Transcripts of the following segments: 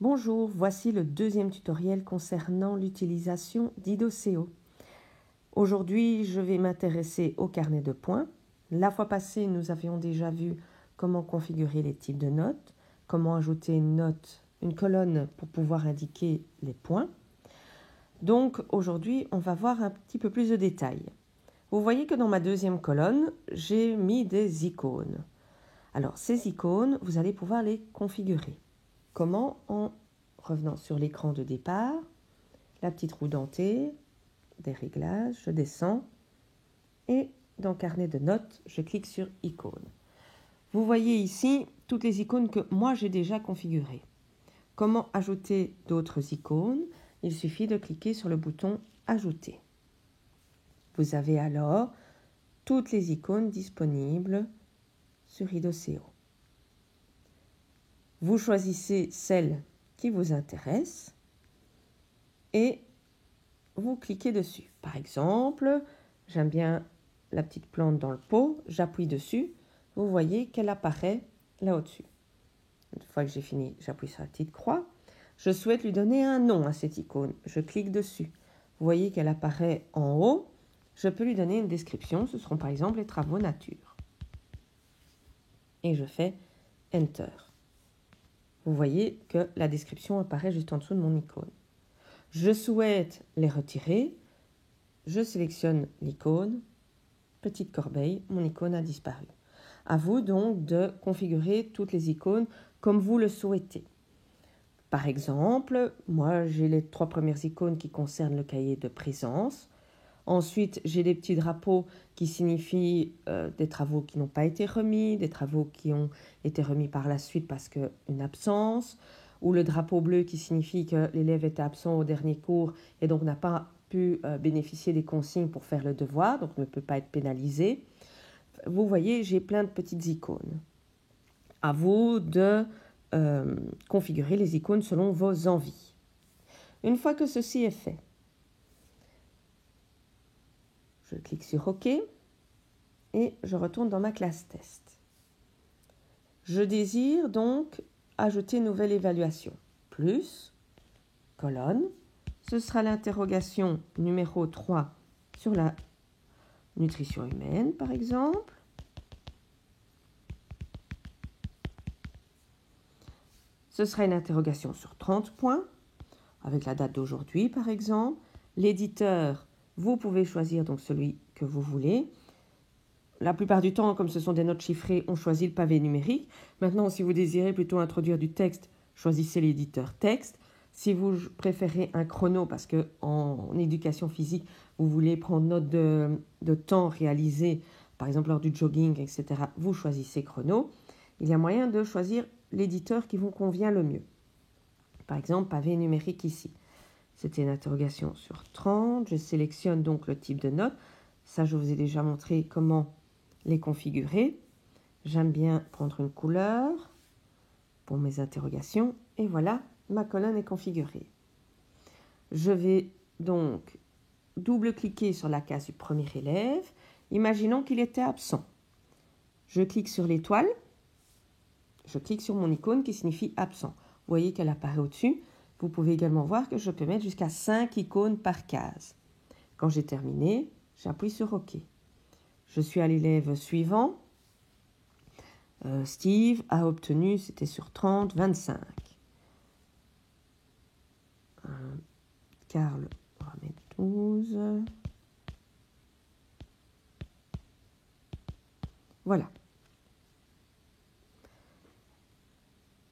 Bonjour, voici le deuxième tutoriel concernant l'utilisation d'Idoceo. Aujourd'hui, je vais m'intéresser au carnet de points. La fois passée, nous avions déjà vu comment configurer les types de notes, comment ajouter une note, une colonne pour pouvoir indiquer les points. Donc aujourd'hui, on va voir un petit peu plus de détails. Vous voyez que dans ma deuxième colonne, j'ai mis des icônes. Alors ces icônes, vous allez pouvoir les configurer. Comment? En revenant sur l'écran de départ, la petite roue dentée, des réglages, je descends et dans carnet de notes, je clique sur icônes. Vous voyez ici toutes les icônes que moi j'ai déjà configurées. Comment ajouter d'autres icônes? Il suffit de cliquer sur le bouton ajouter. Vous avez alors toutes les icônes disponibles sur Idoceo. Vous choisissez celle qui vous intéresse et vous cliquez dessus. Par exemple, j'aime bien la petite plante dans le pot, j'appuie dessus, vous voyez qu'elle apparaît là au-dessus. Une fois que j'ai fini, j'appuie sur la petite croix. Je souhaite lui donner un nom à cette icône, je clique dessus. Vous voyez qu'elle apparaît en haut, je peux lui donner une description, ce seront par exemple les travaux nature. Et je fais Enter. Vous voyez que la description apparaît juste en dessous de mon icône. Je souhaite les retirer. Je sélectionne l'icône, petite corbeille, mon icône a disparu. À vous donc de configurer toutes les icônes comme vous le souhaitez. Par exemple, moi j'ai les 3 premières icônes qui concernent le cahier de présence. Ensuite, j'ai des petits drapeaux qui signifient des travaux qui n'ont pas été remis, des travaux qui ont été remis par la suite parce qu'une absence, ou le drapeau bleu qui signifie que l'élève était absent au dernier cours et donc n'a pas pu bénéficier des consignes pour faire le devoir, donc ne peut pas être pénalisé. Vous voyez, j'ai plein de petites icônes. À vous de configurer les icônes selon vos envies. Une fois que ceci est fait, je clique sur OK et je retourne dans ma classe test. Je désire donc ajouter une nouvelle évaluation. Plus, colonne, ce sera l'interrogation numéro 3 sur la nutrition humaine, par exemple. Ce sera une interrogation sur 30 points, avec la date d'aujourd'hui, par exemple. L'éditeur, vous pouvez choisir donc celui que vous voulez. La plupart du temps, comme ce sont des notes chiffrées, on choisit le pavé numérique. Maintenant, si vous désirez plutôt introduire du texte, choisissez l'éditeur texte. Si vous préférez un chrono, parce qu'en éducation physique, vous voulez prendre note de temps réalisé, par exemple lors du jogging, etc., vous choisissez chrono. Il y a moyen de choisir l'éditeur qui vous convient le mieux. Par exemple, pavé numérique ici. C'était une interrogation sur 30. Je sélectionne donc le type de note. Ça, je vous ai déjà montré comment les configurer. J'aime bien prendre une couleur pour mes interrogations. Et voilà, ma colonne est configurée. Je vais donc double-cliquer sur la case du premier élève. Imaginons qu'il était absent. Je clique sur l'étoile. Je clique sur mon icône qui signifie absent. Vous voyez qu'elle apparaît au-dessus. Vous pouvez également voir que je peux mettre jusqu'à 5 icônes par case. Quand j'ai terminé, j'appuie sur OK. Je suis à l'élève suivant. Steve a obtenu, c'était sur 30, 25. Karl, on va mettre 12. Voilà.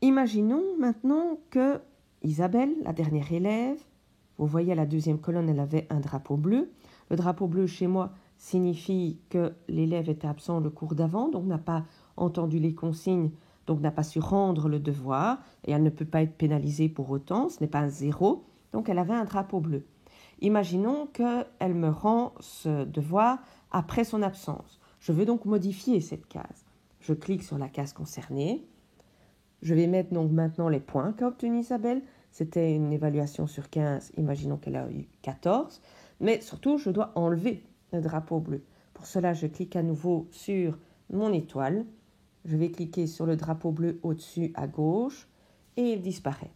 Imaginons maintenant que Isabelle, la dernière élève, vous voyez à la deuxième colonne, elle avait un drapeau bleu. Le drapeau bleu chez moi signifie que l'élève était absent le cours d'avant, donc n'a pas entendu les consignes, donc n'a pas su rendre le devoir, et elle ne peut pas être pénalisée pour autant, ce n'est pas un 0, donc elle avait un drapeau bleu. Imaginons qu'elle me rend ce devoir après son absence. Je veux donc modifier cette case. Je clique sur la case concernée. Je vais mettre donc maintenant les points qu'a obtenu Isabelle. C'était une évaluation sur 15, imaginons qu'elle a eu 14. Mais surtout, je dois enlever le drapeau bleu. Pour cela, je clique à nouveau sur mon étoile. Je vais cliquer sur le drapeau bleu au-dessus à gauche et il disparaît.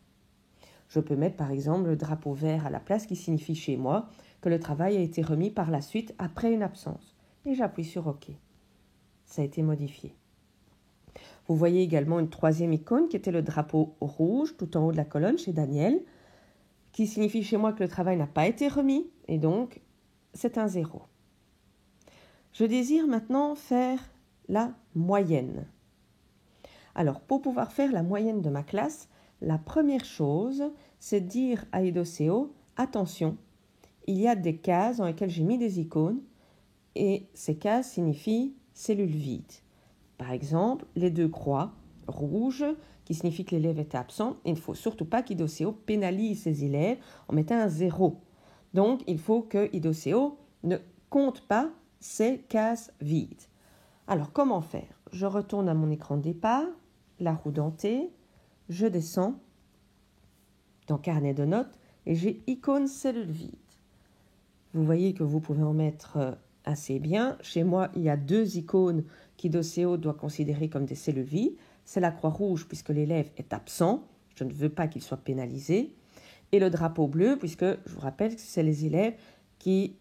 Je peux mettre par exemple le drapeau vert à la place qui signifie chez moi que le travail a été remis par la suite après une absence. Et j'appuie sur OK. Ça a été modifié. Vous voyez également une troisième icône qui était le drapeau rouge tout en haut de la colonne chez Daniel, qui signifie chez moi que le travail n'a pas été remis et donc c'est un 0. Je désire maintenant faire la moyenne. Alors pour pouvoir faire la moyenne de ma classe, la première chose, c'est de dire à Idoceo, attention, il y a des cases dans lesquelles j'ai mis des icônes et ces cases signifient cellules vides. Par exemple, les 2 croix rouges qui signifient que l'élève était absent. Il ne faut surtout pas qu'Idoceo pénalise ses élèves en mettant un 0. Donc, il faut que Idoceo ne compte pas ces cases vides. Alors, comment faire? Je retourne à mon écran de départ, la roue dentée, je descends dans carnet de notes et j'ai icône cellules vides. Vous voyez que vous pouvez en mettre assez bien. Chez moi, il y a 2 icônes qu'Idoceo doit considérer comme des cellules vides. C'est la croix rouge puisque l'élève est absent. Je ne veux pas qu'il soit pénalisé. Et le drapeau bleu puisque, je vous rappelle, que c'est les élèves qui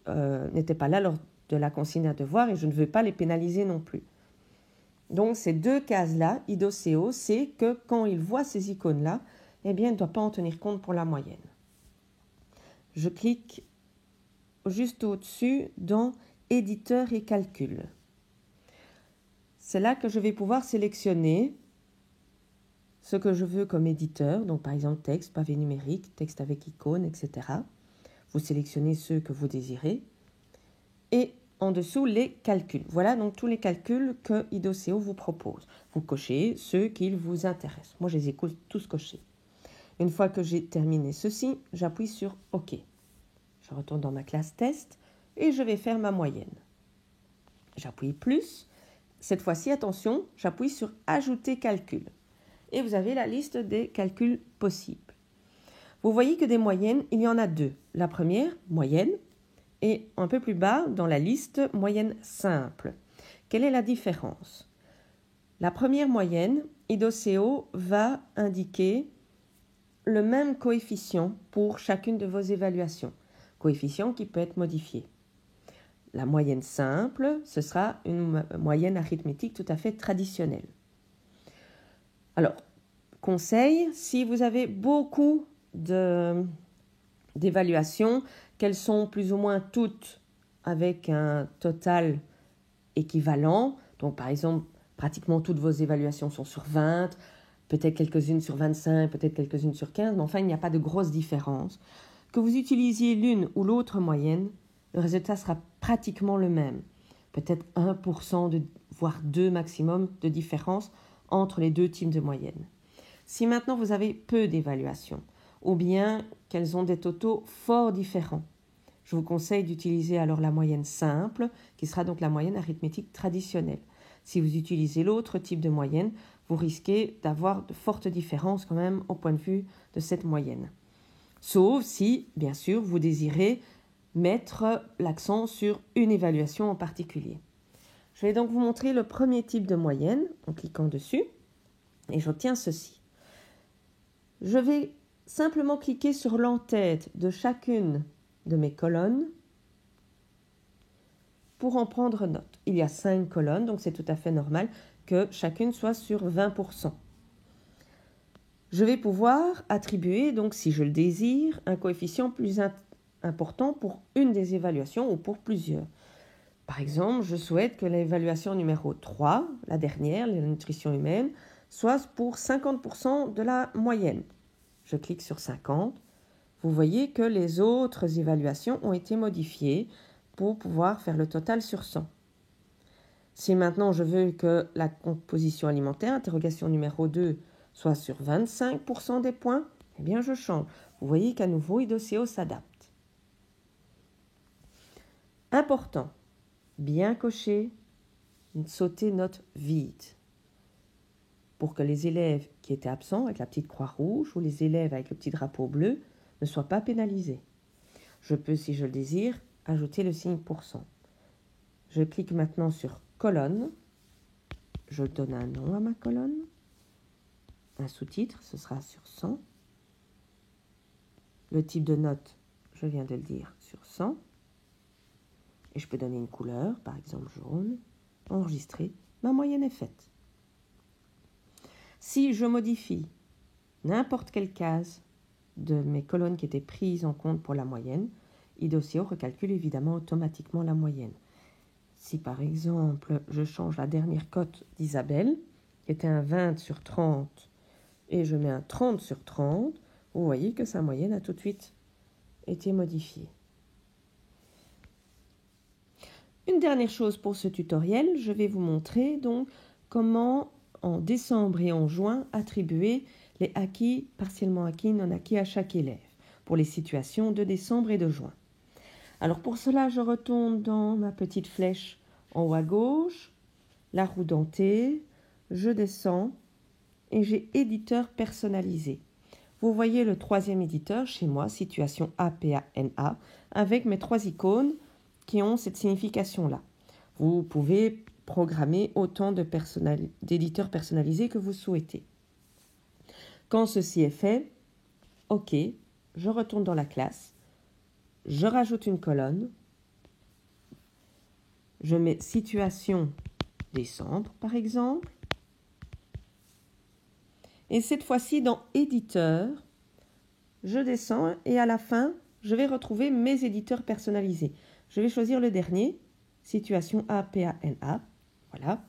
n'étaient pas là lors de la consigne à devoir et je ne veux pas les pénaliser non plus. Donc, ces 2 cases-là, Idoceo sait que quand il voit ces icônes-là, eh bien, il ne doit pas en tenir compte pour la moyenne. Je clique juste au-dessus dans éditeur et calcul. C'est là que je vais pouvoir sélectionner ce que je veux comme éditeur, donc par exemple texte, pavé numérique, texte avec icône, etc. Vous sélectionnez ceux que vous désirez. Et en dessous, les calculs. Voilà donc tous les calculs que Idoceo vous propose. Vous cochez ceux qui vous intéressent. Moi, je les ai tous cochés. Une fois que j'ai terminé ceci, j'appuie sur OK. Je retourne dans ma classe test et je vais faire ma moyenne. J'appuie plus. Cette fois-ci, attention, j'appuie sur ajouter calcul. Et vous avez la liste des calculs possibles. Vous voyez que des moyennes, il y en a 2. La première, moyenne, et un peu plus bas dans la liste, moyenne simple. Quelle est la différence? La première moyenne, Idoceo va indiquer le même coefficient pour chacune de vos évaluations. Coefficient qui peut être modifié. La moyenne simple, ce sera une moyenne arithmétique tout à fait traditionnelle. Alors, conseil, si vous avez beaucoup d'évaluations, qu'elles sont plus ou moins toutes avec un total équivalent, donc par exemple, pratiquement toutes vos évaluations sont sur 20, peut-être quelques-unes sur 25, peut-être quelques-unes sur 15, mais enfin, il n'y a pas de grosse différence. Que vous utilisiez l'une ou l'autre moyenne, le résultat sera pratiquement le même. Peut-être 1%, voire 2 maximum de différence entre les 2 types de moyennes. Si maintenant vous avez peu d'évaluations, ou bien qu'elles ont des totaux fort différents, je vous conseille d'utiliser alors la moyenne simple, qui sera donc la moyenne arithmétique traditionnelle. Si vous utilisez l'autre type de moyenne, vous risquez d'avoir de fortes différences quand même au point de vue de cette moyenne. Sauf si, bien sûr, vous désirez mettre l'accent sur une évaluation en particulier. Je vais donc vous montrer le premier type de moyenne en cliquant dessus et j'obtiens ceci. Je vais simplement cliquer sur l'entête de chacune de mes colonnes pour en prendre note. Il y a 5 colonnes, donc c'est tout à fait normal que chacune soit sur 20%. Je vais pouvoir attribuer, donc si je le désire, un coefficient plus important pour une des évaluations ou pour plusieurs. Par exemple, je souhaite que l'évaluation numéro 3, la dernière, la nutrition humaine, soit pour 50% de la moyenne. Je clique sur 50. Vous voyez que les autres évaluations ont été modifiées pour pouvoir faire le total sur 100. Si maintenant je veux que la composition alimentaire, interrogation numéro 2, soit sur 25% des points, eh bien je change. Vous voyez qu'à nouveau, Idoceo s'adapte. Important, bien cocher, sauter note vide. Pour que les élèves qui étaient absents avec la petite croix rouge ou les élèves avec le petit drapeau bleu ne soient pas pénalisés. Je peux, si je le désire, ajouter le signe %. Je clique maintenant sur colonne. Je donne un nom à ma colonne. Un sous-titre, ce sera sur 100. Le type de note, je viens de le dire, sur 100. Et je peux donner une couleur, par exemple jaune. Enregistrer, ma moyenne est faite. Si je modifie n'importe quelle case de mes colonnes qui étaient prises en compte pour la moyenne, IDOCIO recalcule évidemment automatiquement la moyenne. Si par exemple je change la dernière cote d'Isabelle, qui était un 20 sur 30, et je mets un 30 sur 30, vous voyez que sa moyenne a tout de suite été modifiée. Une dernière chose pour ce tutoriel, je vais vous montrer donc comment en décembre et en juin attribuer les acquis, partiellement acquis, non acquis à chaque élève pour les situations de décembre et de juin. Alors pour cela, je retourne dans ma petite flèche en haut à gauche, la roue dentée, je descends et j'ai éditeur personnalisé. Vous voyez le troisième éditeur chez moi, situation APANA, avec mes 3 icônes qui ont cette signification-là. Vous pouvez programmer autant d'éditeurs personnalisés que vous souhaitez. Quand ceci est fait, OK, je retourne dans la classe, je rajoute une colonne, je mets situation décembre par exemple, et cette fois-ci dans éditeur, je descends et à la fin, je vais retrouver mes éditeurs personnalisés. Je vais choisir le dernier, situation APANA, voilà,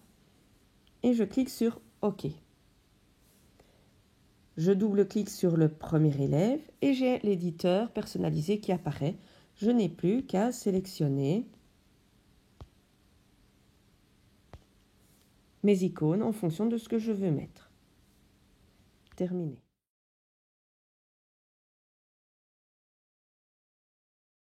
et je clique sur OK. Je double-clique sur le premier élève et j'ai l'éditeur personnalisé qui apparaît. Je n'ai plus qu'à sélectionner mes icônes en fonction de ce que je veux mettre. Terminé.